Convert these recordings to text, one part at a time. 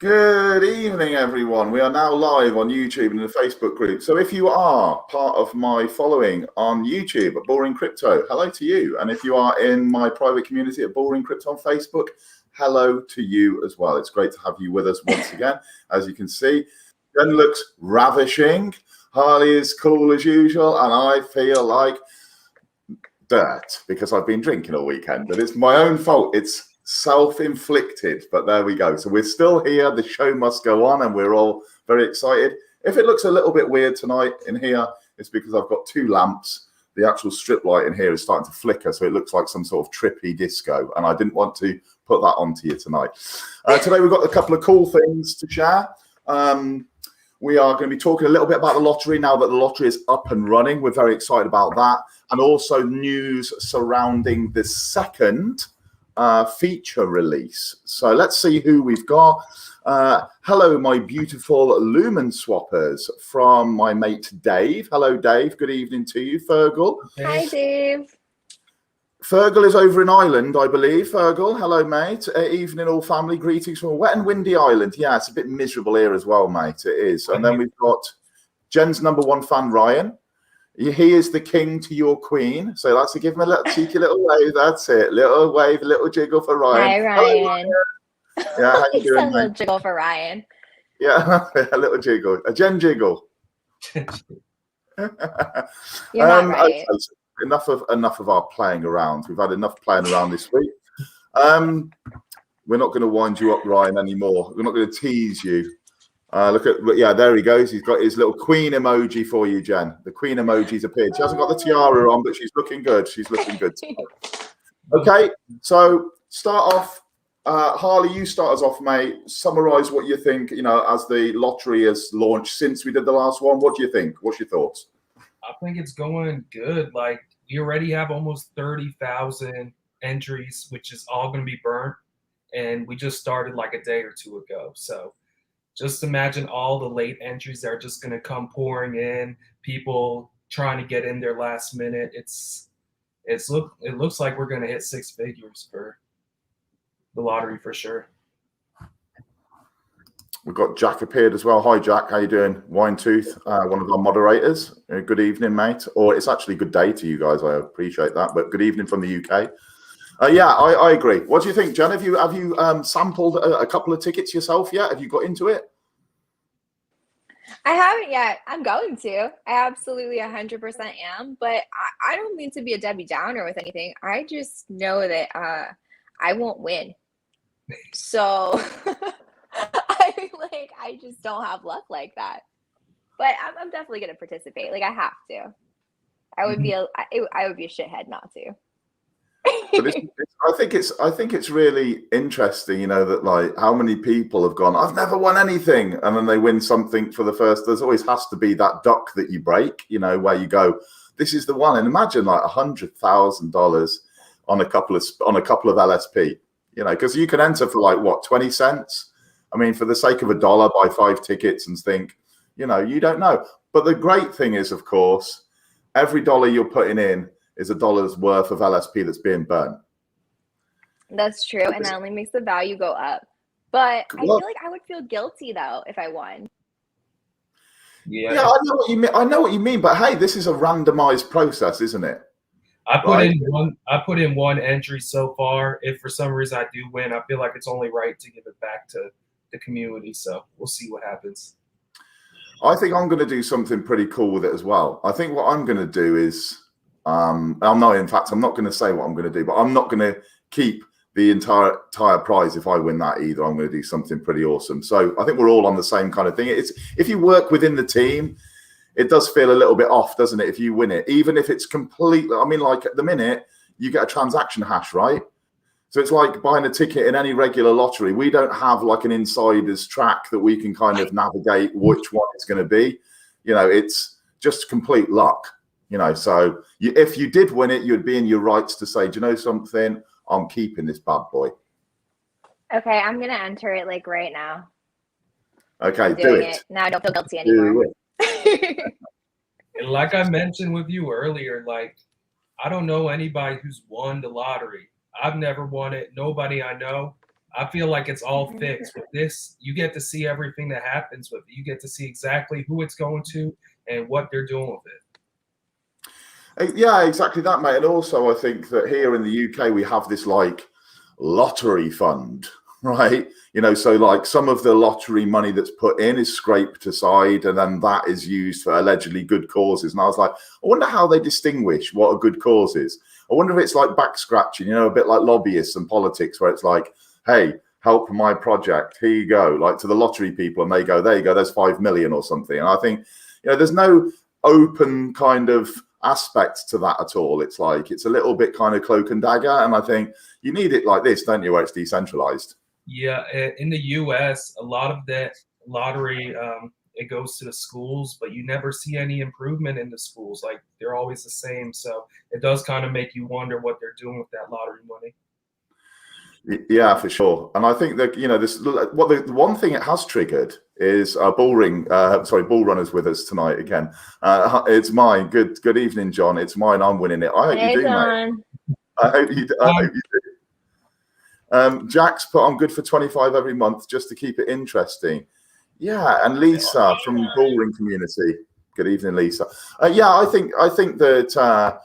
Good evening, everyone. We are now live on YouTube and in the Facebook group. So if you are part of my following on YouTube at Boring Crypto, hello to you. And if you are in my private community at Boring Crypto on Facebook, hello to you as well. It's great to have you with us once again. As you can see, Jen looks ravishing. Harley is cool as usual. And I feel like dirt because I've been drinking all weekend. But it's my own fault. It's self-inflicted, but there we go. So we're still here. The show must go on, and we're all very excited. If it looks a little bit weird tonight in here, it's because I've got two lamps. The actual strip light in here is starting to flicker, so it looks like some sort of trippy disco, and I didn't want to put that onto you tonight. Today we've got a couple of cool things to share. We are going to be talking a little bit about the lottery now that the lottery is up and running. We're very excited about that, and also news surrounding the second feature release. So let's see who we've got. Hello, my beautiful Lumenswappers from my mate Dave. Hello, Dave. Good evening to you, Fergal. Hi, Dave. Fergal is over in Ireland, I believe. Fergal, hello, mate. Evening, all family. Greetings from a wet and windy island. Yeah, it's a bit miserable here as well, mate. It is. And then we've got Jen's #1 fan, Ryan. He is the king to your queen. So let's give him a little cheeky little wave. That's it. Little wave, a little jiggle for Ryan. Hi, Ryan. Yeah, how you doing, a little jiggle for Ryan. Yeah, a little jiggle. A Jen jiggle. You're not right. Okay, so enough of our playing around. We've had enough playing around this week. We're not going to wind you up, Ryan, anymore. We're not going to tease you. Yeah, there he goes. He's got his little queen emoji for you, Jen. The queen emoji's appeared. She hasn't got the tiara on, but she's looking good. She's looking good. Okay, so start off. Harley, you start us off, mate. Summarize what you think, as the lottery has launched since we did the last one. What do you think? What's your thoughts? I think it's going good. Like, we already have almost 30,000 entries, which is all going to be burnt. And we just started like a day or two ago. So just imagine all the late entries that are just going to come pouring in, people trying to get in there last minute. It looks like we're going to hit six figures for the lottery for sure. We've got Jack appeared as well. Hi, Jack. How you doing? Wine Tooth, one of our moderators. Good evening, mate. Or it's actually good day to you guys. I appreciate that. But good evening from the UK. Yeah, I agree. What do you think, Jen? Have you sampled a couple of tickets yourself yet? Have you got into it? I haven't yet. I'm going to. I absolutely 100% am. But I don't mean to be a Debbie Downer with anything. I just know that I won't win. So I just don't have luck like that. But I'm definitely going to participate. Like, I have to. I would be a shithead not to. But I think it's really interesting, that like how many people have gone, I've never won anything, and then they win something for the first. There's always has to be that duck that you break, where you go, this is the one. And imagine like $100,000 on a couple of LSP, because you can enter for like what, 20 cents. I mean, for the sake of $1, buy 5 tickets and think, you don't know. But the great thing is, of course, every dollar you're putting in is $1 worth of LSP that's being burnt. That's true, and that only makes the value go up. But I feel like I would feel guilty though if I won. Yeah, I know what you mean. I know what you mean, but hey, this is a randomized process, isn't it? I put in one entry so far. If for some reason I do win, I feel like it's only right to give it back to the community. So we'll see what happens. I think I'm going to do something pretty cool with it as well. I think what I'm going to do is, I'm not going to say what I'm going to do, but I'm not going to keep the entire prize if I win that either. I'm going to do something pretty awesome. So I think we're all on the same kind of thing. It's if you work within the team, it does feel a little bit off, doesn't it? If you win it, even if it's completely, I mean, like at the minute you get a transaction hash, right? So it's like buying a ticket in any regular lottery. We don't have like an insider's track that we can kind of navigate which one it's going to be. It's just complete luck. So if you did win it, you'd be in your rights to say, do you know something? I'm keeping this bad boy. Okay, I'm going to enter it like right now. Okay, do it. Now I don't feel guilty anymore. And like I mentioned with you earlier, like, I don't know anybody who's won the lottery. I've never won it. Nobody I know. I feel like it's all fixed. With this, you get to see everything that happens with it. You get to see exactly who it's going to and what they're doing with it. Yeah, exactly that, mate. And also, I think that here in the UK, we have this like lottery fund, right? So like some of the lottery money that's put in is scraped aside, and then that is used for allegedly good causes. And I was like, I wonder how they distinguish what a good cause is. I wonder if it's like back scratching, a bit like lobbyists and politics, where it's like, hey, help my project, here you go, like to the lottery people, and they go, there you go, there's 5 million or something. And I think, there's no open kind of aspect to that at all. It's like, it's a little bit kind of cloak and dagger. And I think you need it like this, don't you, where it's decentralized. Yeah, in the US, a lot of that lottery, it goes to the schools, but you never see any improvement in the schools. Like, they're always the same. So it does kind of make you wonder what they're doing with that lottery money. Yeah, for sure. And I think that, the one thing it has triggered is bull runners with us tonight again. It's mine. Good evening, John. It's mine. I'm winning it. I hope you do, John. mate. I hope you do. Jack's put on good for 25 every month just to keep it interesting. Yeah, and Lisa from Bullring community. Good evening, Lisa. I think that.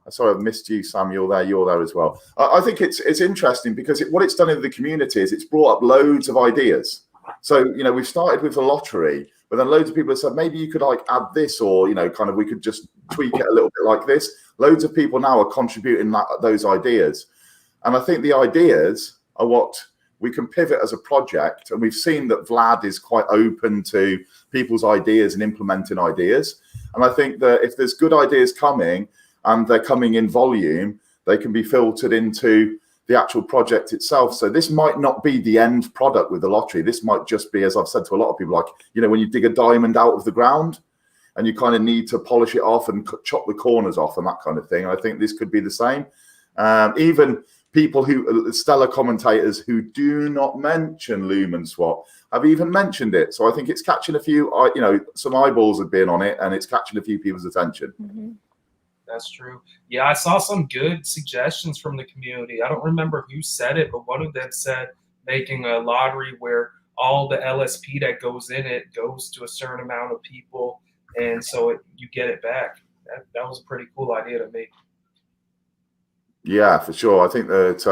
Sorry, I've missed you, Sam. You're there as well. I think it's interesting because what it's done in the community is it's brought up loads of ideas. So we've started with the lottery, but then loads of people have said maybe you could like add this, or we could just tweak it a little bit like this. Loads of people now are contributing those ideas. And I think the ideas are what we can pivot as a project. And we've seen that Vlad is quite open to people's ideas and implementing ideas. And I think that if there's good ideas coming and they're coming in volume, they can be filtered into the actual project itself. So this might not be the end product with the lottery. This might just be, as I've said to a lot of people, like, when you dig a diamond out of the ground and you kind of need to polish it off and chop the corners off and that kind of thing. I think this could be the same. Even people stellar commentators who do not mention Lumenswap have even mentioned it. So I think it's catching a few, some eyeballs have been on it, and it's catching a few people's attention. Mm-hmm. That's true. Yeah, I saw some good suggestions from the community. I don't remember who said it, but one of them said making a lottery where all the LSP that goes in it goes to a certain amount of people, and so you get it back. That was a pretty cool idea to me. Yeah, for sure. I think that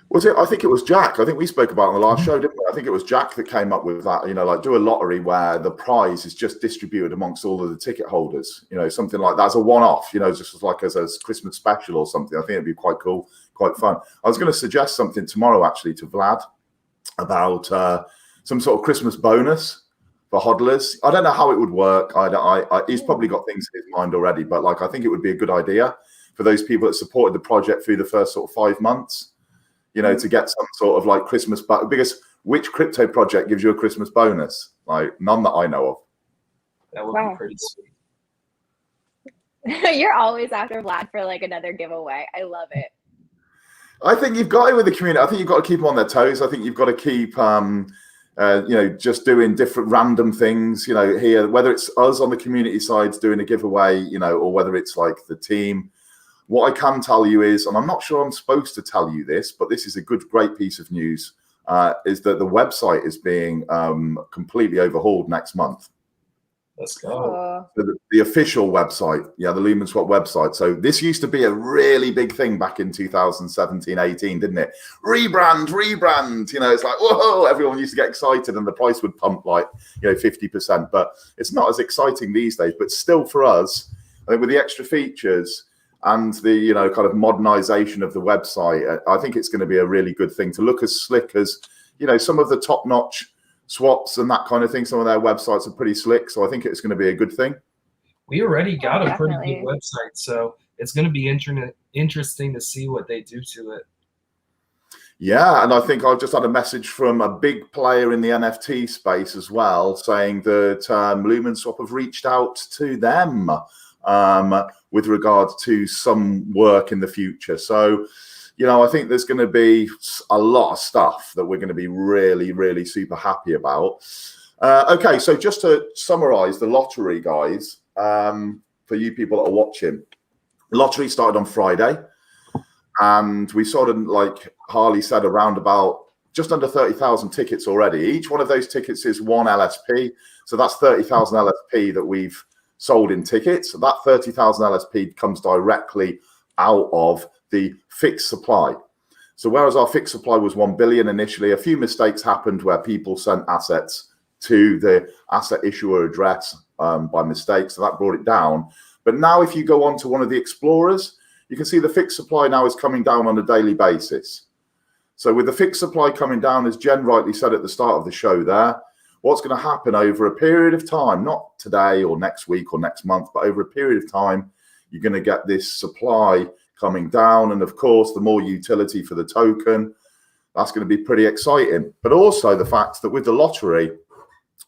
I think it was Jack. I think we spoke about it on the last show, didn't we? I think it was Jack that came up with that, like do a lottery where the prize is just distributed amongst all of the ticket holders, something like that as a one-off, just like as a Christmas special or something. I think it'd be quite cool, quite fun. I was going to suggest something tomorrow actually to Vlad about some sort of Christmas bonus for hodlers. I don't know how it would work. He's probably got things in his mind already, but I think it would be a good idea for those people that supported the project through the first sort of 5 months. To get some sort of like Christmas, because which crypto project gives you a Christmas bonus? Like none that I know of. That would be pretty sweet. You're always after Vlad for like another giveaway. I love it. I think you've got it with the community. I think you've got to keep them on their toes. I think you've got to keep, just doing different random things, here, whether it's us on the community side doing a giveaway, or whether it's like the team. What I can tell you is, and I'm not sure I'm supposed to tell you this, but this is a great piece of news, is that the website is being completely overhauled next month. Let's go. So the official website, the Lumenswap website. So this used to be a really big thing back in 2017, 18, didn't it? Rebrand. It's like, whoa, everyone used to get excited and the price would pump like, 50%. But it's not as exciting these days. But still for us, I think with the extra features and the kind of modernization of the website, I think it's going to be a really good thing to look as slick as some of the top-notch swaps and that kind of thing. Some of their websites are pretty slick, so I think it's going to be a good thing. We already got a pretty good website, so it's going to be interesting to see what they do to it. Yeah, and I think I just had a message from a big player in the NFT space as well, saying that Lumenswap have reached out to them with regards to some work in the future. So, I think there's going to be a lot of stuff that we're going to be really, really super happy about. Okay, so just to summarize the lottery, guys, for you people that are watching, the lottery started on Friday. And we sort of, like Harley said, around about just under 30,000 tickets already. Each one of those tickets is one LSP. So that's 30,000 LSP that we've sold in tickets. So that 30,000 LSP comes directly out of the fixed supply. So whereas our fixed supply was 1 billion initially, a few mistakes happened where people sent assets to the asset issuer address by mistake. So that brought it down. But now if you go on to one of the explorers, you can see the fixed supply now is coming down on a daily basis. So with the fixed supply coming down, as Jen rightly said at the start of the show there, what's going to happen over a period of time, not today or next week or next month, but over a period of time, you're going to get this supply coming down. And of course, the more utility for the token, that's going to be pretty exciting. But also the fact that with the lottery,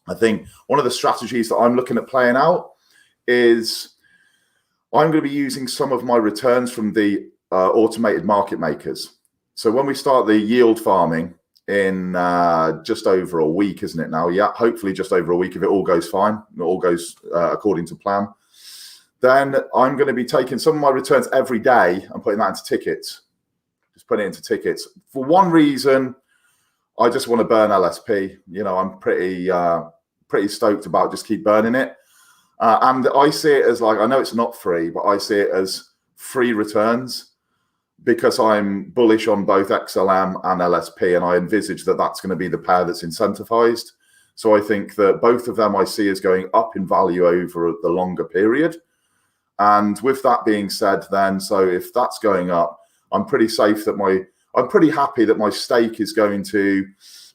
I think one of the strategies that I'm looking at playing out is I'm going to be using some of my returns from the automated market makers. So when we start the yield farming in just over a week, isn't it now? Yeah, hopefully just over a week if it all goes fine, it all goes according to plan. Then I'm going to be taking some of my returns every day and putting that into tickets. Just putting it into tickets. For one reason, I just want to burn LSP. You know, I'm pretty stoked about just keep burning it. And I see it as like, I know it's not free, but I see it as free returns because I'm bullish on both XLM and LSP. And I envisage that that's going to be the pair that's incentivized. So I think that both of them I see as going up in value over the longer period. And with that being said, then, so if that's going up, I'm pretty safe that I'm pretty happy that my stake is going to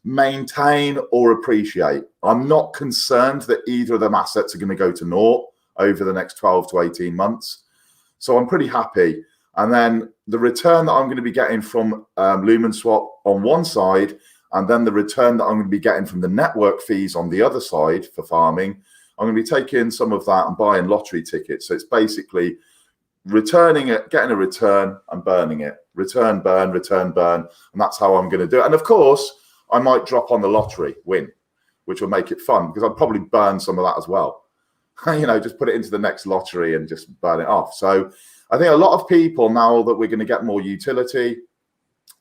maintain or appreciate. I'm not concerned that either of them assets are going to go to naught over the next 12 to 18 months. So I'm pretty happy. And then the return that I'm going to be getting from Lumenswap on one side, and then the return that I'm going to be getting from the network fees on the other side for farming, I'm going to be taking some of that and buying lottery tickets. So it's basically returning it, getting a return and burning it. Return, burn, return, burn. And that's how I'm going to do it. And of course, I might drop on the lottery win, which will make it fun because I'll probably burn some of that as well. You know, just put it into the next lottery and just burn it off. So I think a lot of people, now that we're going to get more utility,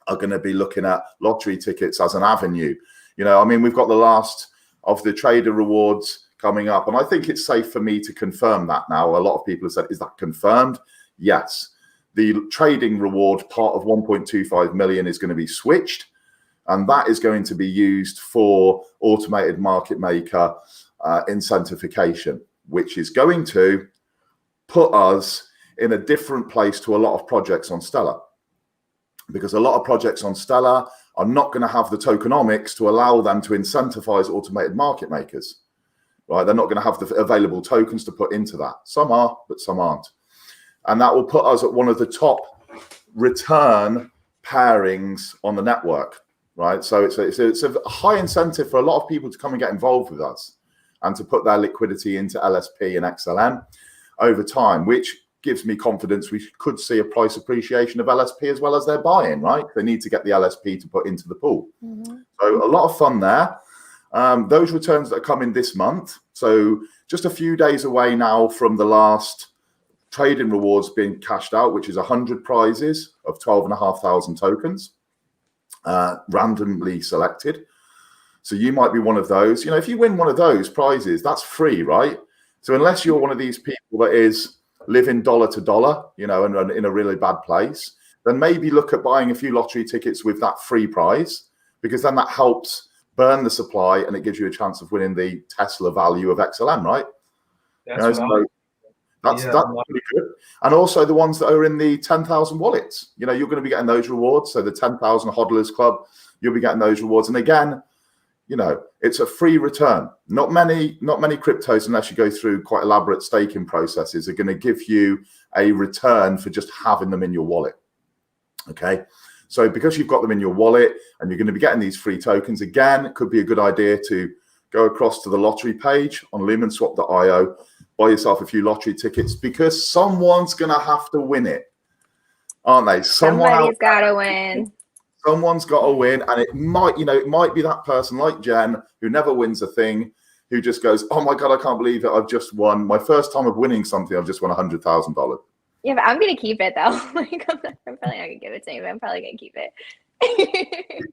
are going to be looking at lottery tickets as an avenue. You know, I mean, we've got the last of the trader rewards coming up. And I think it's safe for me to confirm that now. A lot of people have said, is that confirmed? Yes. The trading reward part of 1.25 million is going to be switched. And that is going to be used for automated market maker incentivification, which is going to put us in a different place to a lot of projects on Stellar. Because a lot of projects on Stellar are not going to have the tokenomics to allow them to incentivize automated market makers. Right, they're not going to have the available tokens to put into that. Some are, but some aren't. And that will put us at one of the top return pairings on the network, right? So it's a high incentive for a lot of people to come and get involved with us and to put their liquidity into LSP and XLM over time, which gives me confidence we could see a price appreciation of LSP as well as their buy-in, right? They need to get the LSP to put into the pool. Mm-hmm. So a lot of fun there. Those returns that are coming this month, so just a few days away now from the last trading rewards being cashed out, which is 100 prizes of 12,500 tokens, randomly selected. So you might be one of those. You know, if you win one of those prizes, that's free, right? So unless you're one of these people that is living dollar to dollar, you know, and in a really bad place, then maybe look at buying a few lottery tickets with that free prize, because then that helps burn the supply and it gives you a chance of winning the Tesla value of XLM, right? That's that's pretty good. And also the ones that are in the 10,000 wallets, you know, you're going to be getting those rewards. So the 10,000 hodlers club, you'll be getting those rewards. And again, you know, it's a free return. Not many cryptos, unless you go through quite elaborate staking processes, are going to give you a return for just having them in your wallet. Okay. So because you've got them in your wallet and you're going to be getting these free tokens, again, it could be a good idea to go across to the lottery page on lumenswap.io, buy yourself a few lottery tickets, because someone's going to have to win it, aren't they? Somebody's got to win. Someone's got to win, and it might be that person like Jen who never wins a thing, who just goes, "Oh my God, I can't believe it! I've just won my first time of winning something. I've just won $100,000." Yeah, but I'm gonna keep it though. Like, I'm probably not gonna give it to you, but I'm probably gonna keep it.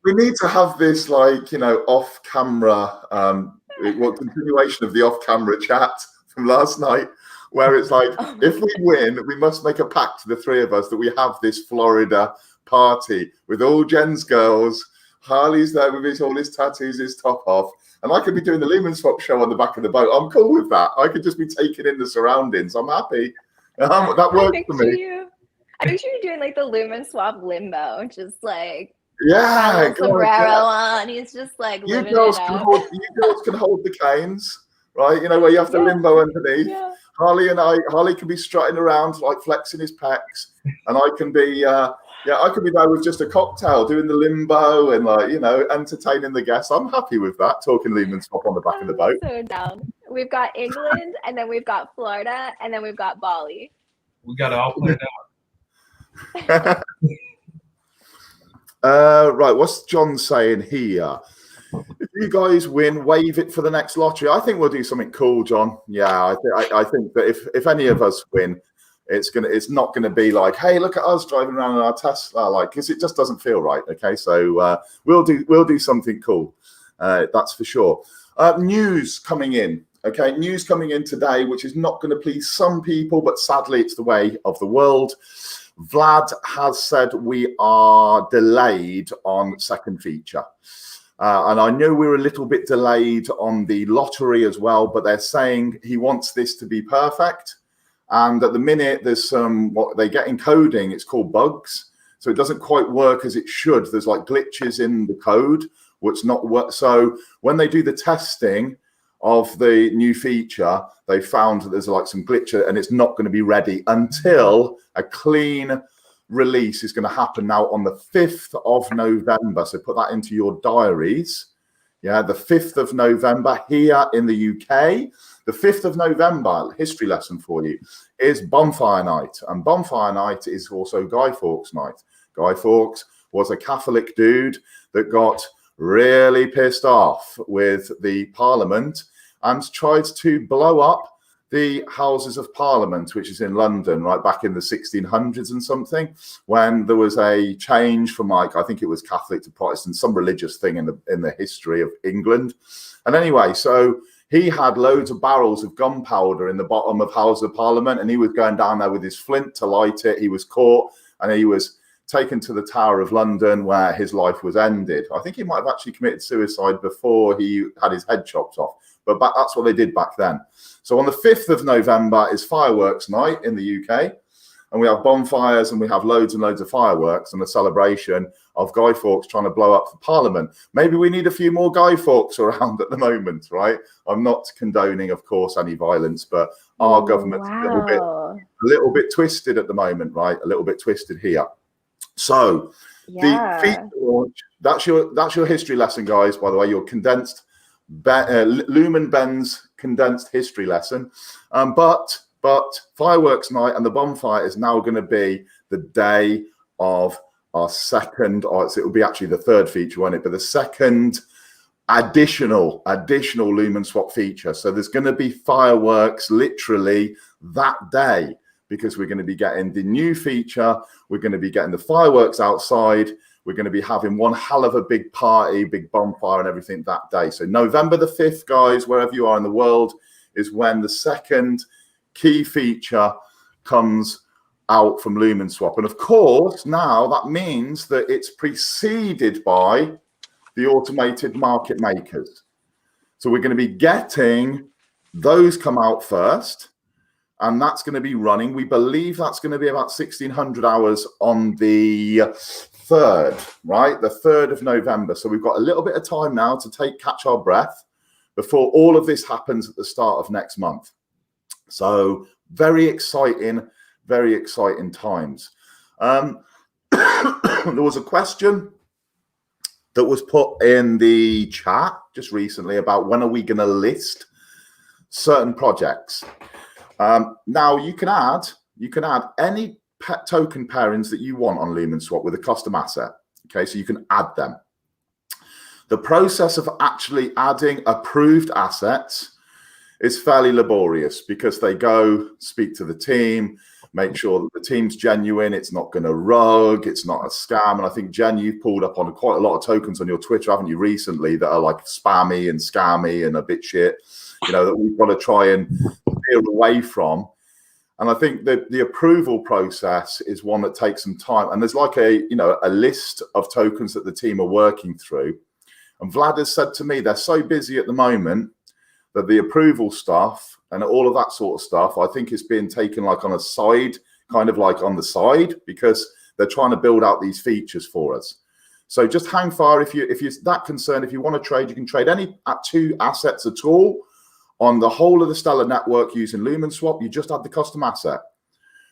We need to have this, like, off-camera, continuation of the off-camera chat from last night, where it's like, Oh my if we win, we must make a pact, the three of us, that we have this Florida party with all Jen's girls. Harley's there with all his tattoos, his top off, and I could be doing the Lumenswap show on the back of the boat. I'm cool with that. I could just be taking in the surroundings. I'm happy. That works for me. I picture you doing like the Lumenswap limbo, just like Yeah, got a sombrero on. He's just like you living girls it can up. hold the canes, right? Where you have the limbo underneath. Yeah. Harley can be strutting around, like flexing his pecs, and I can be I could be there with just a cocktail doing the limbo and, like, entertaining the guests. I'm happy with that, talking Lumenswap on the back of the boat. So down. We've got England, and then we've got Florida, and then we've got Bali. We got it all planned out. Right, what's John saying here? If you guys win, wave it for the next lottery. I think we'll do something cool, John. Yeah, I think that if any of us win, it's not gonna be like, hey, look at us driving around in our Tesla, like, because it just doesn't feel right. Okay, so we'll do something cool. That's for sure. News coming in. Okay, news coming in today, which is not going to please some people, but sadly, it's the way of the world. Vlad has said we are delayed on second feature. And I know we're a little bit delayed on the lottery as well, but they're saying he wants this to be perfect. And at the minute, there's some, what they get in coding, it's called bugs. So it doesn't quite work as it should. There's like glitches in the code, which not work. So when they do the testing of the new feature, they found that there's like some glitch, and it's not going to be ready until a clean release is going to happen now on the 5th of November. So put that into your diaries. Yeah, the 5th of November here in the UK. The 5th of November, history lesson for you, is Bonfire Night. And Bonfire Night is also Guy Fawkes Night. Guy Fawkes was a Catholic dude that got really pissed off with the Parliament and tried to blow up the Houses of Parliament, which is in London, right back in the 1600s and something, when there was a change from, like, I think it was Catholic to Protestant, some religious thing in the history of England. And anyway, so he had loads of barrels of gunpowder in the bottom of House of Parliament, and he was going down there with his flint to light it. He was caught, and he was taken to the Tower of London, where his life was ended. I think he might have actually committed suicide before he had his head chopped off, but that's what they did back then. So on the 5th of November is fireworks night in the UK, and we have bonfires and we have loads and loads of fireworks and a celebration of Guy Fawkes trying to blow up the Parliament. Maybe we need a few more Guy Fawkes around at the moment, right? I'm not condoning, of course, any violence, but our government's a little bit twisted at the moment, right? A little bit twisted here. So the feature launch, that's your history lesson, guys. By the way, your condensed Lumen Ben's condensed history lesson. But fireworks night and the bonfire is now going to be the day of our second, or it will be actually the third feature, won't it? But the second additional Lumenswap feature. So there's going to be fireworks literally that day, because we're going to be getting the new feature. We're going to be getting the fireworks outside. We're going to be having one hell of a big party, big bonfire and everything that day. So November the 5th, guys, wherever you are in the world, is when the second key feature comes out from Lumenswap. And of course, now that means that it's preceded by the automated market makers. So we're going to be getting those come out first. And that's going to be running. We believe that's going to be about 1,600 hours on the 3rd, right? The 3rd of November. So we've got a little bit of time now to catch our breath before all of this happens at the start of next month. So very exciting times. There was a question that was put in the chat just recently about when are we going to list certain projects. Now you can add any token pairings that you want on Lumenswap with a custom asset. Okay, so you can add them. The process of actually adding approved assets is fairly laborious because they go speak to the team. make sure that the team's genuine, it's not going to rug, it's not a scam. And I think, Jen, you've pulled up on quite a lot of tokens on your Twitter, haven't you, recently, that are like spammy and scammy and a bit shit, you know, that we've got to try and steer away from. And I think that the approval process is one that takes some time. And there's like a list of tokens that the team are working through. And Vlad has said to me, they're so busy at the moment that the approval stuff and all of that sort of stuff, I think is being taken like on a side, kind of like on the side, because they're trying to build out these features for us. So just hang fire. If you're that concerned, if you want to trade, you can trade any 2 assets at all on the whole of the Stellar network using Lumenswap. You just add the custom asset.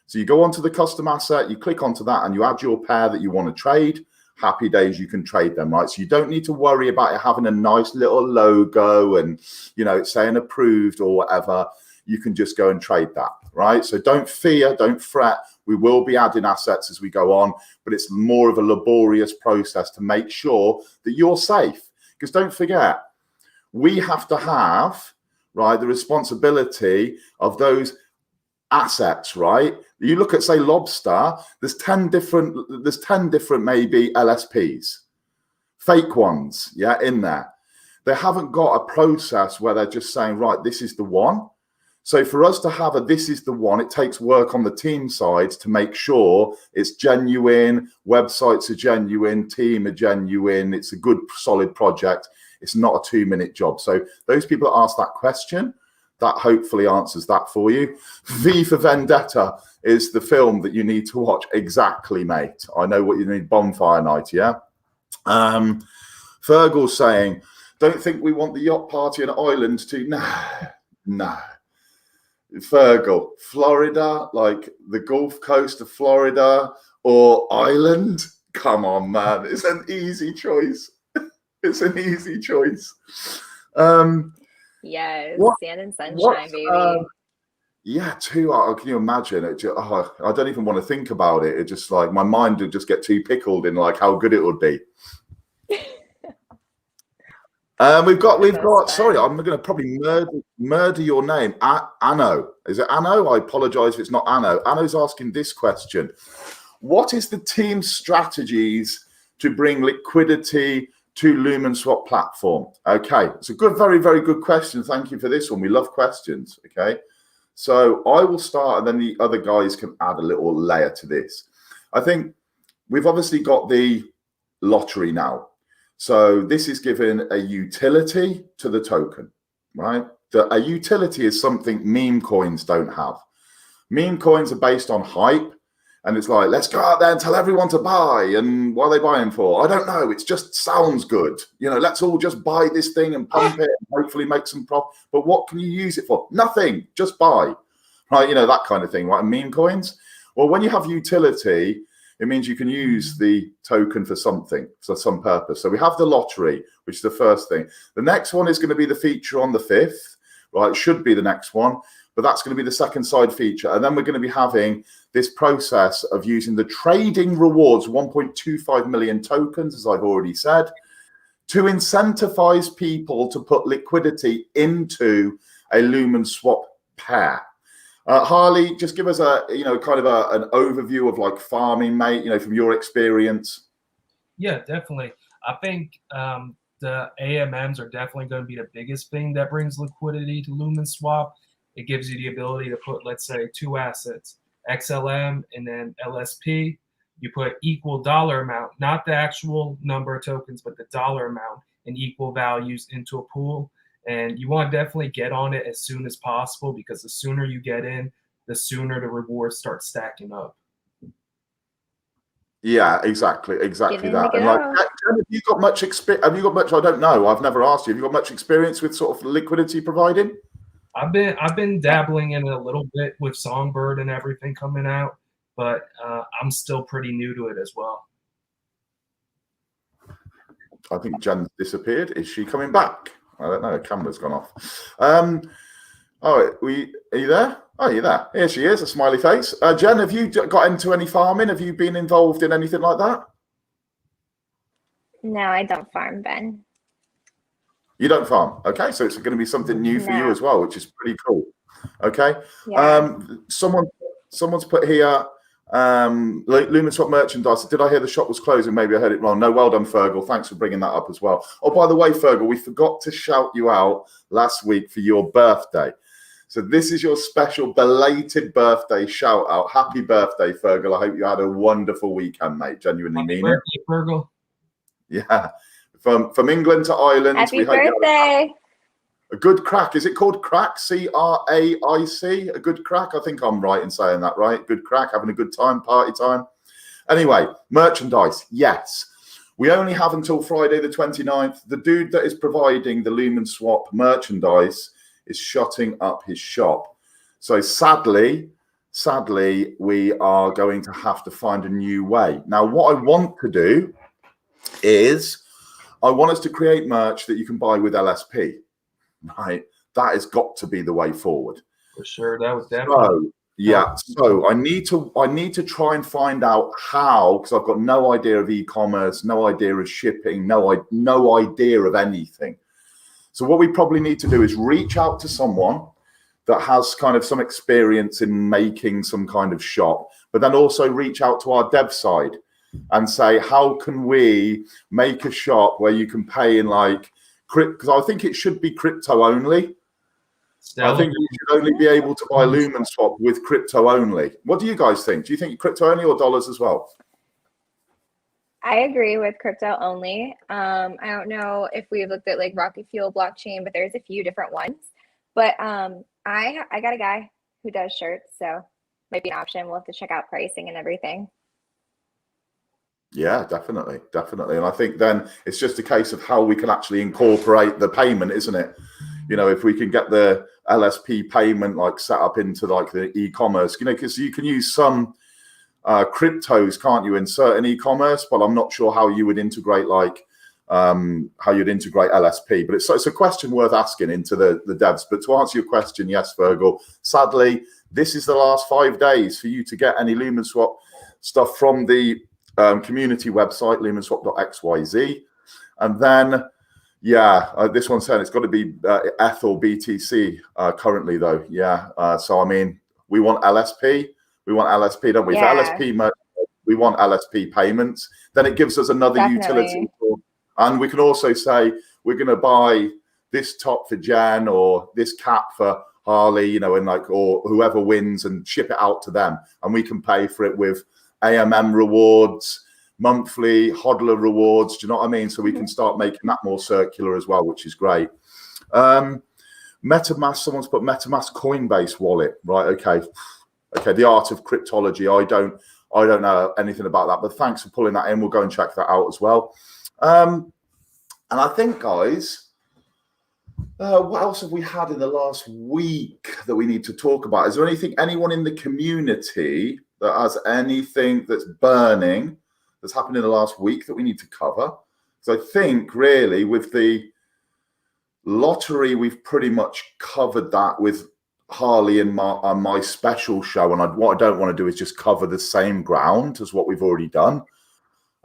So you go onto the custom asset, you click onto that, and you add your pair that you want to trade. Happy days, you can trade them, right? So you don't need to worry about it having a nice little logo and, you know, it's saying approved or whatever. You can just go and trade that, right? So don't fear, don't fret. We will be adding assets as we go on, but it's more of a laborious process to make sure that you're safe. Because don't forget, we have to have, right, the responsibility of those assets, right? You look at, say, Lobster, there's 10 different maybe LSPs, fake ones, yeah, in there. They haven't got a process where they're just saying, right, this is the one. So for us to have a this is the one, it takes work on the team side to make sure it's genuine, websites are genuine, team are genuine, it's a good, solid project. It's not a 2-minute job. So those people that ask that question, that hopefully answers that for you. V for Vendetta is the film that you need to watch. Exactly, mate. I know what you need. Bonfire night, yeah? Fergal's saying, don't think we want the yacht party and island to... No. Fergal, Florida, like the Gulf Coast of Florida or Ireland? Come on, man. It's an easy choice. It's an easy choice. Yes, sand and sunshine, baby. Yeah, too. Can you imagine it? I don't even want to think about it. It just like my mind would just get too pickled in like how good it would be. We've got. Sorry, I'm going to probably murder your name. Anno, is it Anno? I apologise if it's not Anno. Anno's asking this question: what is the team's strategies to bring liquidity to Lumenswap platform? Okay, it's a good, very, very good question. Thank you for this one. We love questions. Okay, so I will start, and then the other guys can add a little layer to this. I think we've obviously got the lottery now. So this is giving a utility to the token, right? A utility is something meme coins don't have. Meme coins are based on hype. And it's like, let's go out there and tell everyone to buy. And what are they buying for? I don't know. It just sounds good. You know, let's all just buy this thing and pump it and hopefully make some profit. But what can you use it for? Nothing. Just buy. Right? You know, that kind of thing, right? And meme coins. Well, when you have utility, it means you can use the token for something, for some purpose. So we have the lottery, which is the first thing. The next one is going to be the feature on the 5th, right? It should be the next one. But that's going to be the second side feature. And then we're going to be having this process of using the trading rewards, 1.25 million tokens, as I've already said, to incentivize people to put liquidity into a Lumenswap pair. Harley, just give us a, kind of an overview of like farming, mate, from your experience. Yeah, definitely. I think the AMMs are definitely going to be the biggest thing that brings liquidity to Lumenswap. It gives you the ability to put, let's say, 2 assets, XLM and then LSP. You put equal dollar amount, not the actual number of tokens, but the dollar amount and equal values into a pool. And you want to definitely get on it as soon as possible, because the sooner you get in, the sooner the rewards start stacking up. Yeah, exactly that. And like, have you got much experience? Have you got much? I don't know. I've never asked you. Have you got much experience with sort of liquidity providing? I've been dabbling in it a little bit with Songbird and everything coming out, but I'm still pretty new to it as well. I think Jen's disappeared. Is she coming back? I don't know. The camera's gone off. Are you there? Oh, you're there. Here she is, a smiley face. Jen, have you got into any farming? Have you been involved in anything like that? No, I don't farm, Ben. You don't farm. Okay, so it's going to be something new for you as well, which is pretty cool. Okay. Yeah. Someone Someone's put here, Lumenswap merchandise. Did I hear the shop was closing? Maybe I heard it wrong. No, well done, Fergal. Thanks for bringing that up as well. Oh, by the way, Fergal, we forgot to shout you out last week for your birthday. So this is your special belated birthday shout out. Happy birthday, Fergal. I hope you had a wonderful weekend, mate. Genuinely mean it. Happy birthday, Fergal. Yeah. From England to Ireland. Happy birthday. A good crack. Is it called crack? C-R-A-I-C? A good crack? I think I'm right in saying that, right? Good crack, having a good time, party time. Anyway, merchandise. Yes. We only have until Friday the 29th. The dude that is providing the Lumenswap merchandise is shutting up his shop. So sadly, we are going to have to find a new way. Now, what I want to do is I want us to create merch that you can buy with LSP. Right, that has got to be the way forward. For sure, that was definitely. So I need to try and find out how, because I've got no idea of e-commerce, no idea of shipping, no idea of anything. So what we probably need to do is reach out to someone that has kind of some experience in making some kind of shop, but then also reach out to our dev side and say, how can we make a shop where you can pay in like, because I think it should be crypto only. I think you should only be able to buy Lumenswap with crypto only. What do you guys think? Do you think crypto only or dollars as well? I agree with crypto only. I don't know if we've looked at like Rocket Fuel blockchain, but there's a few different ones. But I got a guy who does shirts, so might be an option. We'll have to check out pricing and everything. Yeah, definitely. And I think then it's just a case of how we can actually incorporate the payment, isn't it? You know, if we can get the LSP payment like set up into like the e-commerce, you know, because you can use some cryptos, can't you, in certain e-commerce, but I'm not sure how you would integrate like how you'd integrate LSP. But it's a question worth asking into the devs. But to answer your question, yes, Fergal, sadly, this is the last 5 days for you to get any Lumenswap stuff from the community website, lumenswap.xyz. And then, this one's saying it's got to be Ethel BTC currently, though. So, I mean, we want LSP. We want LSP, don't we? Yeah. For LSP, we want LSP payments. Then it gives us another utility. And we can also say we're going to buy this top for Jen or this cap for Harley, you know, and like, or whoever wins, and ship it out to them. And we can pay for it with AMM rewards, monthly hodler rewards. Do you know what I mean? So we can start making that more circular as well, which is great. MetaMask, someone's put MetaMask Coinbase wallet, right? Okay. The art of cryptology. I don't know anything about that, but thanks for pulling that in. We'll go and check that out as well. And I think, guys, what else have we had in the last week that we need to talk about? Is there anyone in the community that has anything that's burning that's happened in the last week that we need to cover? So I think really with the lottery, we've pretty much covered that with Harley and my special show. And what I don't want to do is just cover the same ground as what we've already done.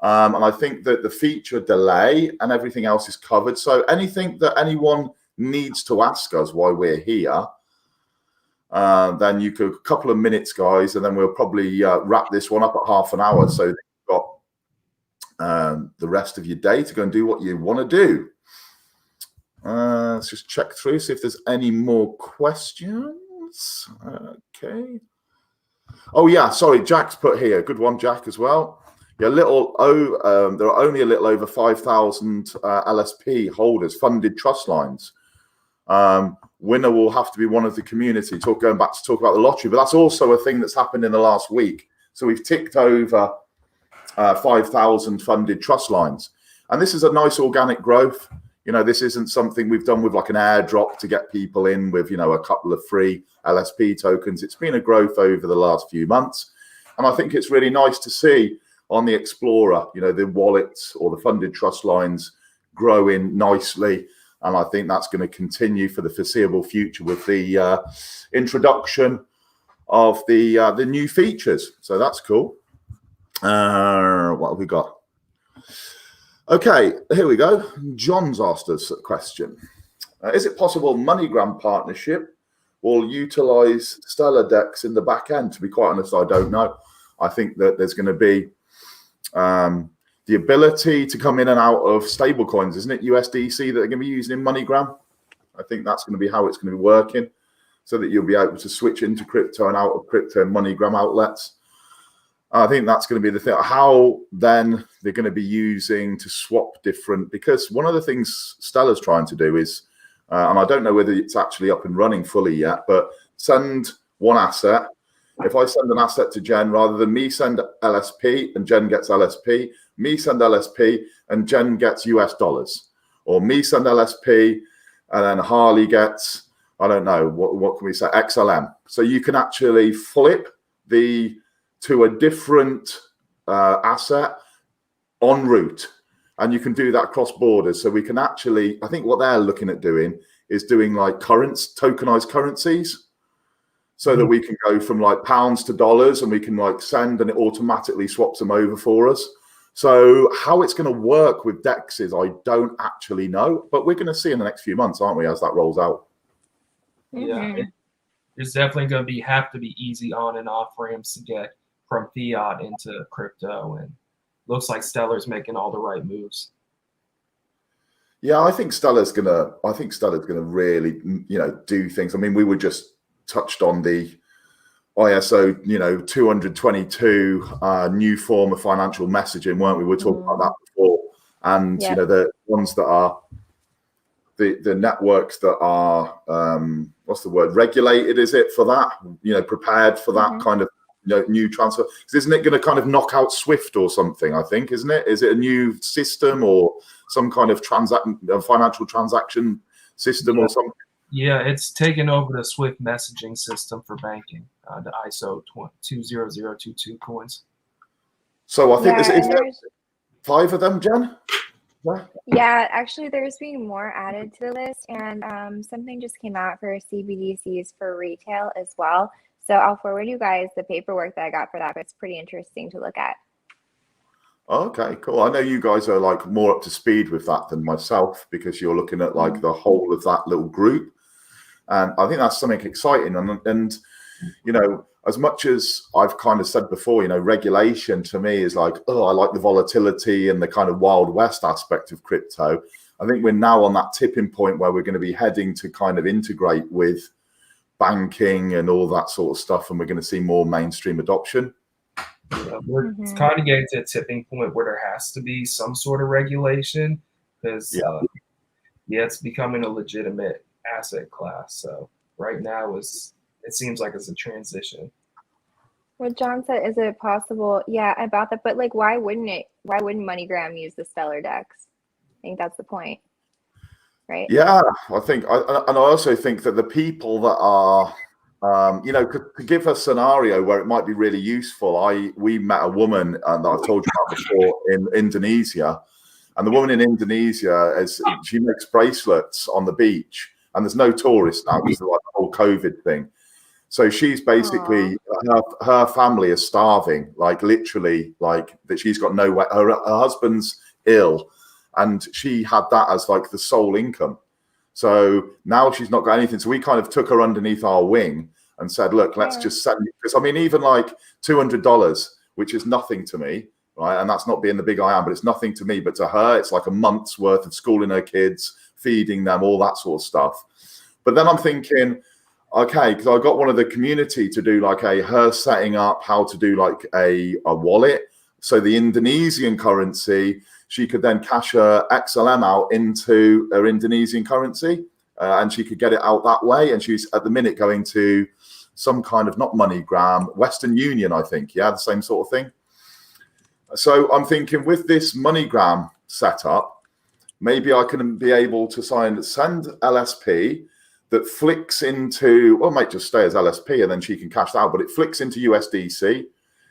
And I think that the feature delay and everything else is covered. So anything that anyone needs to ask us while we're here, then you could, a couple of minutes, guys, and then we'll probably wrap this one up at half an hour. So you've got the rest of your day to go and do what you want to do. Let's just check through, see if there's any more questions. Okay. Oh, yeah, sorry, Jack's put here. Good one, Jack, as well. Yeah, there are only a little over 5,000 LSP holders, funded trust lines. Winner will have to be one of the community. Going back to talk about the lottery, but that's also a thing that's happened in the last week. So we've ticked over 5,000 funded trust lines, and this is a nice organic growth. You know, this isn't something we've done with like an airdrop to get people in with, you know, a couple of free LSP tokens. It's been a growth over the last few months, and I think it's really nice to see on the Explorer, you know, the wallets or the funded trust lines growing nicely. And I think that's going to continue for the foreseeable future with the introduction of the new features. So that's cool. What have we got? Okay, here we go. John's asked us a question. Is it possible MoneyGram partnership will utilize Stellar DEX in the back end? To be quite honest, I don't know. I think that there's going to be the ability to come in and out of stable coins, isn't it? USDC that they're going to be using in MoneyGram. I think that's going to be how it's going to be working, so that you'll be able to switch into crypto and out of crypto and MoneyGram outlets. I think that's going to be the thing. How then they're going to be using to swap different, because one of the things Stellar's trying to do is, and I don't know whether it's actually up and running fully yet, but send one asset. If I send an asset to Jen, rather than me send LSP and Jen gets LSP, me send LSP and Jen gets US dollars, or me send LSP and then Harley gets, I don't know, what can we say, XLM. So you can actually flip to a different asset en route, and you can do that cross borders. So we can actually, I think what they're looking at doing is doing like tokenized currencies, so that we can go from like pounds to dollars, and we can like send and it automatically swaps them over for us. So how it's going to work with DEXs, I don't actually know, but we're going to see in the next few months, aren't we, as that rolls out? Yeah, there's definitely going to have to be easy on and off ramps to get from fiat into crypto, and looks like Stellar's making all the right moves. Yeah, I think Stellar's gonna really, do things. I mean, we were just touched on the ISO, 222 new form of financial messaging, weren't we? We were talking about that before, and the ones that are the networks that are what's the word, regulated, is it, for that, prepared for that kind of new transfer? Because isn't it going to kind of knock out Swift or something? I think, isn't it? Is it a new system or some kind of financial transaction system or something? Yeah, it's taken over the Swift messaging system for banking, the ISO 20022 coins. So I think is there 5 of them, Jen? Yeah, actually, there's being more added to the list, and something just came out for CBDCs for retail as well. So I'll forward you guys the paperwork that I got for that, but it's pretty interesting to look at. Okay, cool. I know you guys are like more up to speed with that than myself, because you're looking at like the whole of that little group. And I think that's something exciting. And as much as I've kind of said before, regulation to me is like, I like the volatility and the kind of Wild West aspect of crypto. I think we're now on that tipping point where we're going to be heading to kind of integrate with banking and all that sort of stuff, and we're going to see more mainstream adoption. Yeah, it's kind of getting to a tipping point where there has to be some sort of regulation, because it's becoming a legitimate asset class. So right now it seems like it's a transition. What John said, is it possible? Yeah, about that. But like, why wouldn't MoneyGram use the Stellar DEX? I think that's the point, right? Yeah, I think, and I also think that the people that are, to give a scenario where it might be really useful. We met a woman that I've told you about before in Indonesia, and the woman in Indonesia she makes bracelets on the beach, and there's no tourists now because of like the whole COVID thing. So she's basically, her family is starving, like literally, like that. She's got no way. Her husband's ill, and she had that as like the sole income. So now she's not got anything. So we kind of took her underneath our wing and said, look, let's just send, because I mean, even like $200, which is nothing to me, right? And that's not being the big I am, but it's nothing to me. But to her, it's like a month's worth of schooling her kids, feeding them, all that sort of stuff. But then I'm thinking, okay, because I got one of the community to do like her setting up how to do like a wallet. So the Indonesian currency, she could then cash her XLM out into her Indonesian currency, and she could get it out that way. And she's at the minute going to some kind of, not MoneyGram, Western Union, I think. Yeah, the same sort of thing. So I'm thinking with this MoneyGram setup, maybe I can be able to send LSP that flicks into, well, it might just stay as LSP and then she can cash that out, but it flicks into USDC.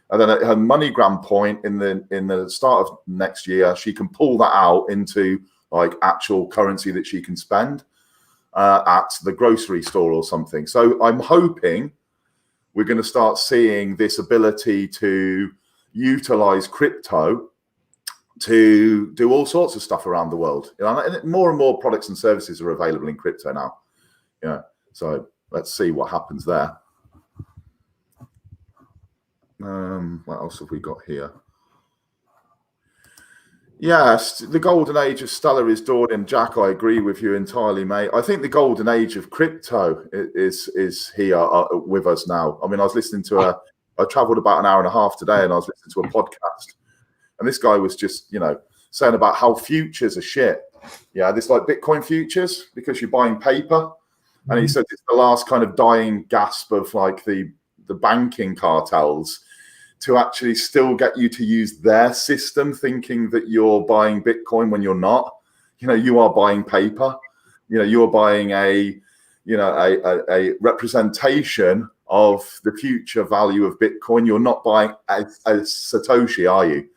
And then at her MoneyGram point in the start of next year, she can pull that out into like actual currency that she can spend at the grocery store or something. So I'm hoping we're going to start seeing this ability to utilize crypto to do all sorts of stuff around the world. And more and more products and services are available in crypto now. So let's see what happens there. What else have we got here? Yes, the golden age of Stellar is dawning. Jack, I agree with you entirely, mate. I think the golden age of crypto is here with us now. I mean, I was listening to I traveled about an hour and a half today, and I was listening to a podcast, and this guy was just, you know, saying about how futures are shit. Yeah, this like Bitcoin futures, because you're buying paper. And he said it's the last kind of dying gasp of like the banking cartels to actually still get you to use their system, thinking that you're buying Bitcoin when you're not. You know, you are buying paper. You know, you're buying a representation of the future value of Bitcoin. You're not buying a Satoshi, are you?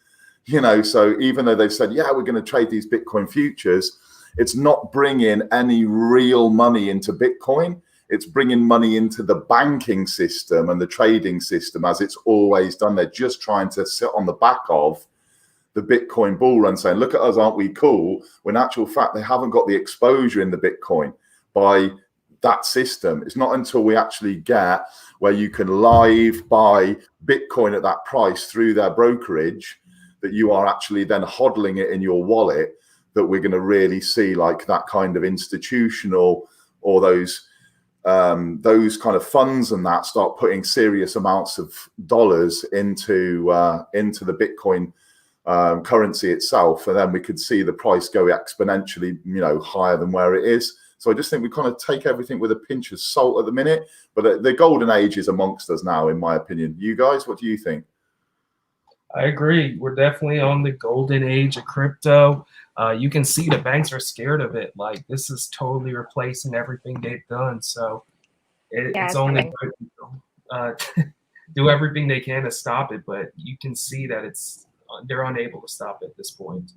You know, so even though they've said, yeah, we're going to trade these Bitcoin futures, it's not bringing any real money into Bitcoin. It's bringing money into the banking system and the trading system, as it's always done. They're just trying to sit on the back of the Bitcoin bull run, saying, look at us, aren't we cool? When in actual fact, they haven't got the exposure in the Bitcoin by that system. It's not until we actually get where you can live buy Bitcoin at that price through their brokerage that you are actually then hodling it in your wallet that we're going to really see like that kind of institutional, or those kind of funds and that start putting serious amounts of dollars into the Bitcoin currency itself, and then we could see the price go exponentially, you know, higher than where it is. So I just think we kind of take everything with a pinch of salt at the minute, but the golden age is amongst us now, in my opinion. You guys, what do you think? I agree. We're definitely on the golden age of crypto. You can see the banks are scared of it. Like, this is totally replacing everything they've done. So it's only do everything they can to stop it. But you can see that they're unable to stop it at this point.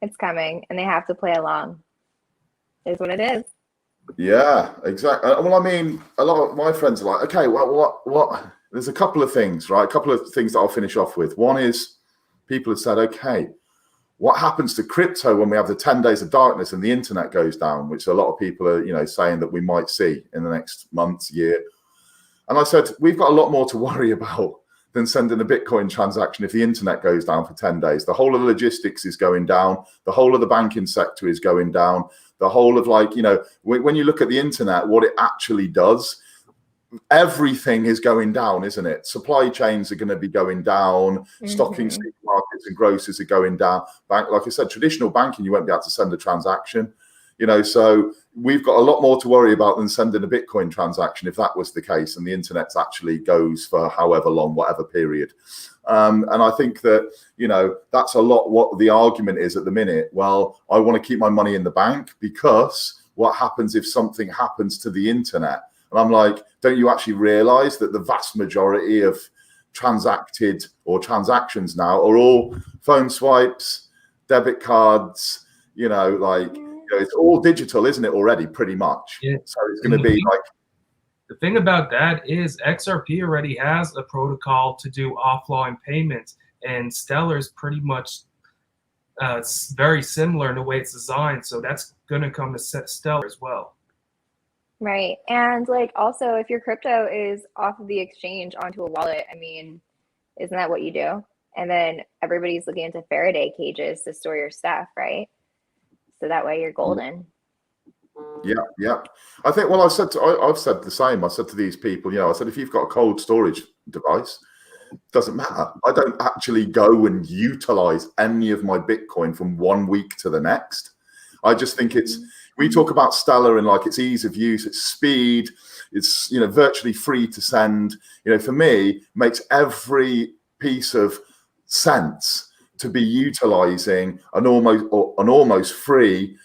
It's coming, and they have to play along. Is what it is. Yeah, exactly. Well, I mean, a lot of my friends are like, okay, well, what? There's a couple of things, right? A couple of things that I'll finish off with. One is people have said, okay, what happens to crypto when we have the 10 days of darkness and the internet goes down, which a lot of people are, you know, saying that we might see in the next month, year. And I said, we've got a lot more to worry about than sending a Bitcoin transaction if the internet goes down for 10 days. The whole of the logistics is going down. The whole of the banking sector is going down. The whole of, like, you know, when you look at the internet, what it actually does, everything is going down, isn't it? Supply chains are going to be going down. Stocking supermarkets and grocers are going down. Like I said, traditional banking, you won't be able to send a transaction, you know, so we've got a lot more to worry about than sending a Bitcoin transaction if that was the case and the internet actually goes for however long, whatever period. And I think that, you know, that's a lot what the argument is at the minute. Well, I want to keep my money in the bank because what happens if something happens to the internet? And I'm like, don't you actually realize that the vast majority of transacted or transactions now are all phone swipes, debit cards, you know, like, you know, it's all digital, isn't it, already, pretty much? Yeah. So it's going to be like... The thing about that is XRP already has a protocol to do offline payments, and Stellar's pretty much it's very similar in the way it's designed. So that's going to come to Stellar as well. Right. And like, also, if your crypto is off of the exchange onto a wallet, I mean, isn't that what you do? And then everybody's looking into Faraday cages to store your stuff, right? So that way you're golden. Yeah. I think, well, I've said the same. I said to these people, you know, I said, if you've got a cold storage device, doesn't matter. I don't actually go and utilize any of my Bitcoin from 1 week to the next. I just think we talk about Stellar and like its ease of use, its speed, it's, you know, virtually free to send. You know, for me, makes every piece of sense to be utilizing an almost free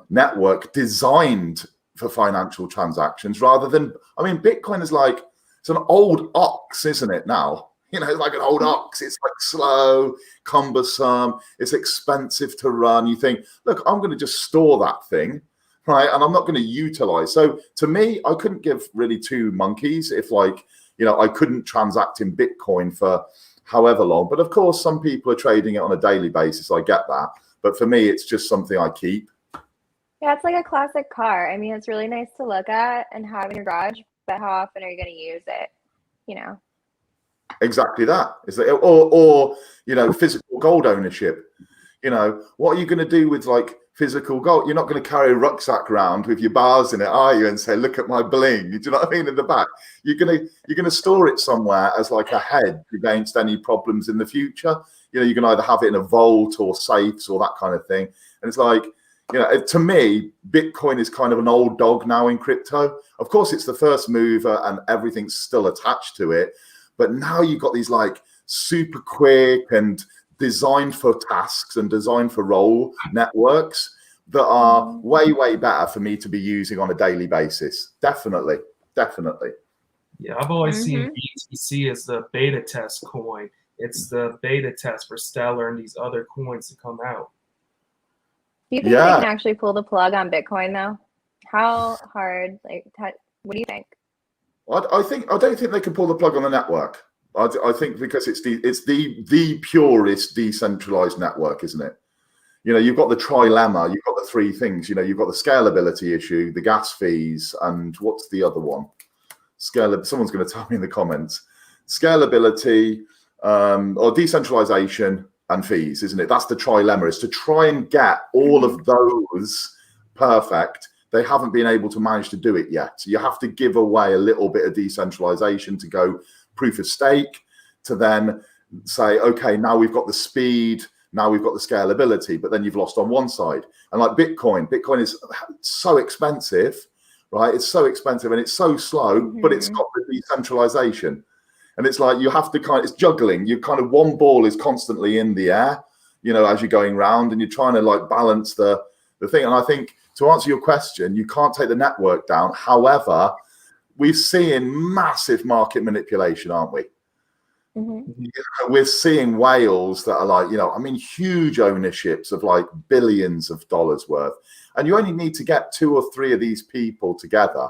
network designed for financial transactions rather than, I mean, Bitcoin is like, it's an old ox, isn't it now? You know, like an old ox. It's like slow, cumbersome. It's expensive to run. You think, look, I'm going to just store that thing, right? And I'm not going to utilize. So to me, I couldn't give really two monkeys if, like, you know, I couldn't transact in Bitcoin for however long. But of course, some people are trading it on a daily basis. I get that. But for me, it's just something I keep. Yeah, it's like a classic car. I mean, it's really nice to look at and have in your garage, but how often are you going to use it? You know? Exactly that. Is that or you know, physical gold ownership? You know, what are you going to do with like physical gold? You're not going to carry a rucksack around with your bars in it, are you? And say, look at my bling. Do you know what I mean? In the back, you're gonna store it somewhere as like a hedge against any problems in the future. You know, you can either have it in a vault or safes or that kind of thing. And it's like, you know, to me, Bitcoin is kind of an old dog now in crypto. Of course, it's the first mover and everything's still attached to it. But now you've got these like super quick and designed for tasks and designed for role networks that are way, way better for me to be using on a daily basis. Definitely. Yeah, I've always seen BTC as the beta test coin. It's the beta test for Stellar and these other coins to come out. Do you think they can actually pull the plug on Bitcoin though? How hard? Like, what do you think? I don't think they can pull the plug on the network. I think because it's the purest decentralized network, isn't it? You know, you've got the trilemma, you've got the three things. You know, you've got the scalability issue, the gas fees, and what's the other one? Someone's going to tell me in the comments. Scalability or decentralization and fees, isn't it? That's the trilemma. Is to try and get all of those perfect. They haven't been able to manage to do it yet. So you have to give away a little bit of decentralization to go proof of stake, to then say, okay, now we've got the speed, now we've got the scalability, but then you've lost on one side. And like Bitcoin is so expensive, right? It's so expensive and it's so slow, but it's got the decentralization. And it's like you have to it's juggling. You kind of one ball is constantly in the air, you know, as you're going round and you're trying to like balance the thing. And I think to answer your question, you can't take the network down. However, we're seeing massive market manipulation, aren't we? You know, we're seeing whales that are like, you know, I mean, huge ownerships of like billions of dollars worth. And you only need to get 2 or 3 of these people together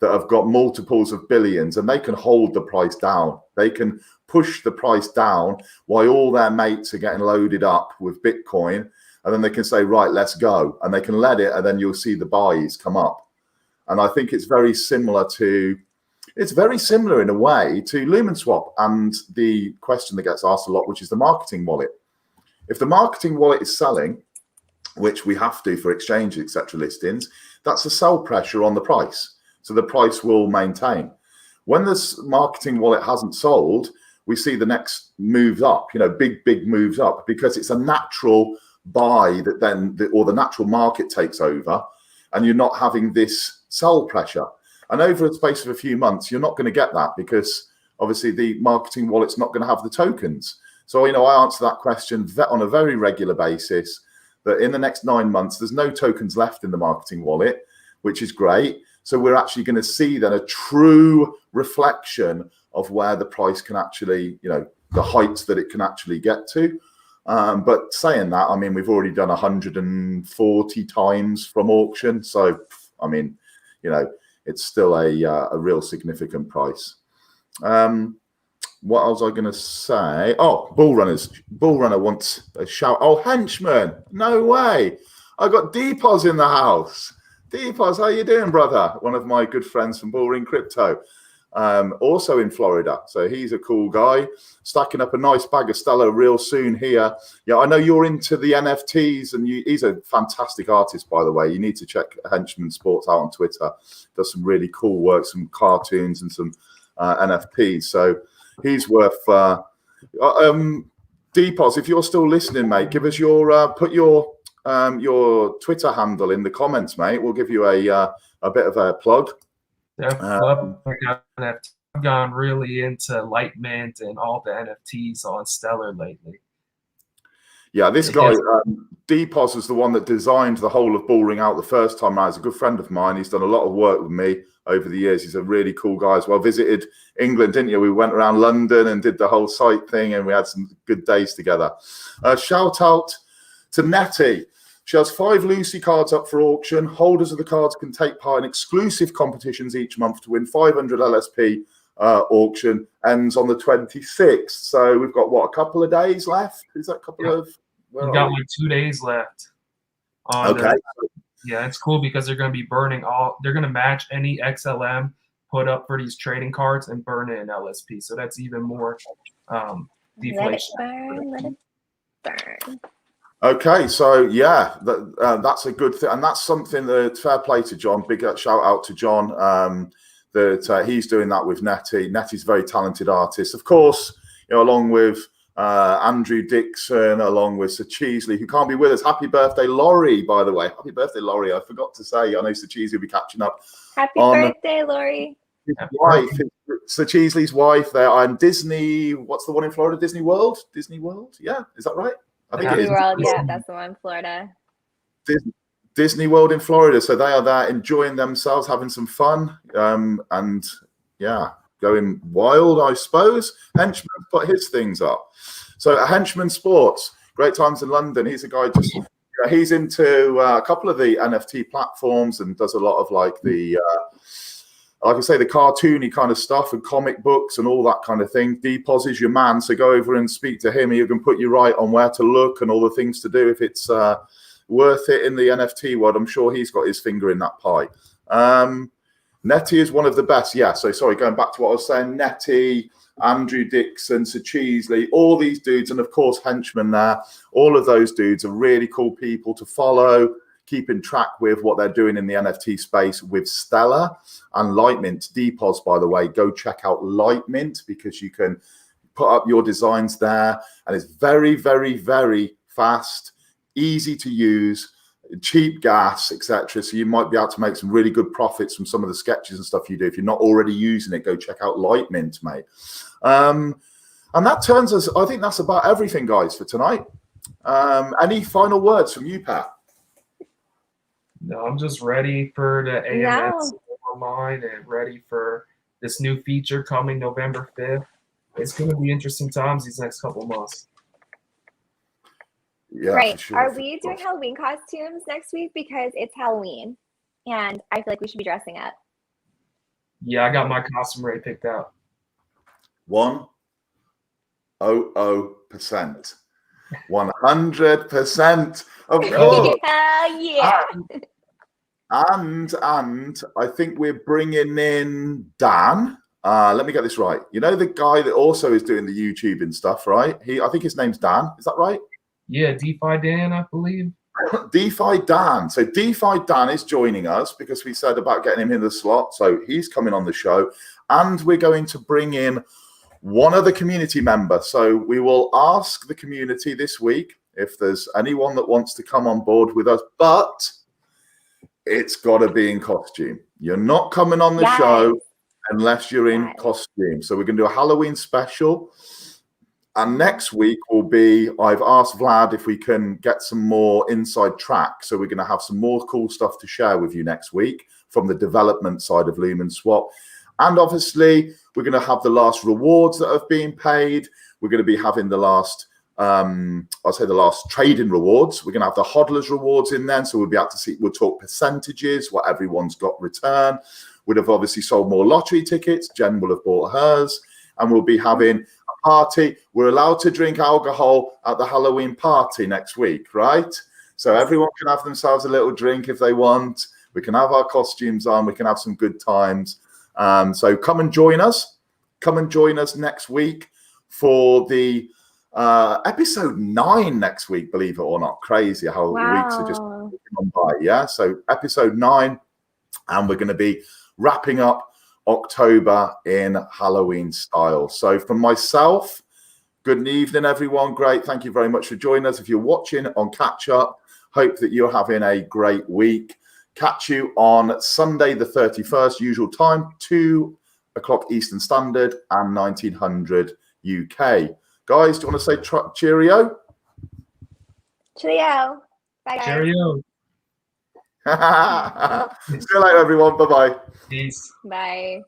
that have got multiples of billions and they can hold the price down. They can push the price down while all their mates are getting loaded up with Bitcoin. And then they can say, right, let's go. And they can let it. And then you'll see the buys come up. And I think it's very similar in a way to Lumenswap and the question that gets asked a lot, which is the marketing wallet. If the marketing wallet is selling, which we have to for exchange, etc. listings, that's a sell pressure on the price. So the price will maintain. When this marketing wallet hasn't sold, we see the next moves up, you know, big moves up, because it's a natural buy that then, or the natural market takes over, and you're not having this sell pressure. And over the space of a few months, you're not going to get that because obviously the marketing wallet's not going to have the tokens. So, you know, I answer that question on a very regular basis, that in the next 9 months, there's no tokens left in the marketing wallet, which is great. So we're actually going to see then a true reflection of where the price can actually, you know, the heights that it can actually get to. But saying that, I mean, we've already done 140 times from auction. So, I mean, you know, it's still a real significant price. What else was I going to say? Oh, Bull Runner wants a shout. Oh, henchman. No way. I got Deepos in the house. Deepos, how you doing, brother? One of my good friends from Bull Crypto. Also in Florida. So he's a cool guy, stacking up a nice bag of Stellar real soon here. Yeah, I know you're into the NFTs, and he's a fantastic artist, by the way. You need to check Henchman Sports out on Twitter. Does some really cool work, some cartoons and some NFTs. So he's worth Deepos, if you're still listening, mate, give us your put your Twitter handle in the comments, mate. We'll give you a bit of a plug. I've gone really into Light Mint and all the NFTs on Stellar lately. Yeah, this guy, Deepos, is the one that designed the whole of Bullring out the first time. He's a good friend of mine. He's done a lot of work with me over the years. He's a really cool guy as well. Visited England, didn't you? We went around London and did the whole site thing, and we had some good days together. Shout out to Nettie. She has 5 Lucy cards up for auction. Holders of the cards can take part in exclusive competitions each month to win 500 LSP. Auction ends on the 26th. So we've got, what, a couple of days left? Is that a couple of... We've got like 2 days left. Okay. Yeah, it's cool because they're going to be burning they're going to match any XLM put up for these trading cards and burn it in LSP. So that's even more deflation. Let it burn. Okay, so yeah, that's a good thing, and that's something that fair play to John. Big shout out to John that he's doing that with Nettie. Nettie's a very talented artist, of course. Along with Andrew Dixon, along with Sir Cheesley, who can't be with us. Happy birthday, Laurie! By the way, happy birthday, Laurie. I forgot to say. I know Sir Cheesley will be catching up. Happy birthday, Laurie! His wife, Sir Cheesley's wife. There on Disney. What's the one in Florida? Disney World. Disney World. Yeah, is that right? I think Disney World, yeah, that's the one in Florida. Disney World in Florida. So they are there enjoying themselves, having some fun, and yeah, going wild, I suppose. Henchman put his things up. So Henchman Sports, great times in London. He's a guy he's into a couple of the NFT platforms and does a lot of like the like I say, the cartoony kind of stuff and comic books and all that kind of thing. Depos is your man, so go over and speak to him. He can put you right on where to look and all the things to do if it's worth it in the NFT world. I'm sure he's got his finger in that pie. Nettie is one of the best. Yeah, so sorry, going back to what I was saying, Nettie, Andrew Dixon, Sir Cheesley, all these dudes, and of course Henchman there. All of those dudes are really cool people to follow, keeping track with what they're doing in the NFT space with Stellar and Lightmint. Depos, by the way, go check out Lightmint because you can put up your designs there, and it's very, very, very fast, easy to use, cheap gas, etc. So you might be able to make some really good profits from some of the sketches and stuff you do. If you're not already using it, go check out Lightmint, mate. And that turns us, I think that's about everything, guys, for tonight. Any final words from you, Pat? No, I'm just ready for the AMS online and ready for this new feature coming November 5th. It's going to be interesting times these next couple of months. Yeah, right. Sure, Are we doing Halloween costumes next week? Because it's Halloween and I feel like we should be dressing up. Yeah, I got my costume already picked out. 100%. 100%. Of course. Yeah. And I think we're bringing in Dan. Let me get this right. You know the guy that also is doing the YouTube and stuff, right? I think his name's Dan. Is that right? Yeah, DeFi Dan, I believe. DeFi Dan. So DeFi Dan is joining us because we said about getting him in the slot. So he's coming on the show. And we're going to bring in one other community member. So we will ask the community this week if there's anyone that wants to come on board with us, but it's got to be in costume. You're not coming on the show unless you're in costume. So we're going to do a Halloween special. And next week will be, I've asked Vlad if we can get some more inside track. So we're going to have some more cool stuff to share with you next week from the development side of Lumenswap. And obviously, we're going to have the last rewards that have been paid. We're going to be having the last, I'll say the last trading rewards. We're going to have the hodlers rewards in then. So we'll be able to see, we'll talk percentages, what everyone's got return. We'd have obviously sold more lottery tickets. Jen will have bought hers. And we'll be having a party. We're allowed to drink alcohol at the Halloween party next week, right? So everyone can have themselves a little drink if they want. We can have our costumes on. We can have some good times. So come and join us. Come and join us next week for the episode 9 next week, believe it or not. Crazy how the weeks are just gone by. Yeah. So episode 9, and we're going to be wrapping up October in Halloween style. So from myself, good evening, everyone. Great. Thank you very much for joining us. If you're watching on catch up, hope that you're having a great week. Catch you on Sunday, the 31st, usual time, 2 o'clock Eastern Standard and 1900 UK. Guys, do you want to say cheerio? Cheerio. Bye, guys. Cheerio. See you later, everyone. Bye-bye. Peace. Bye.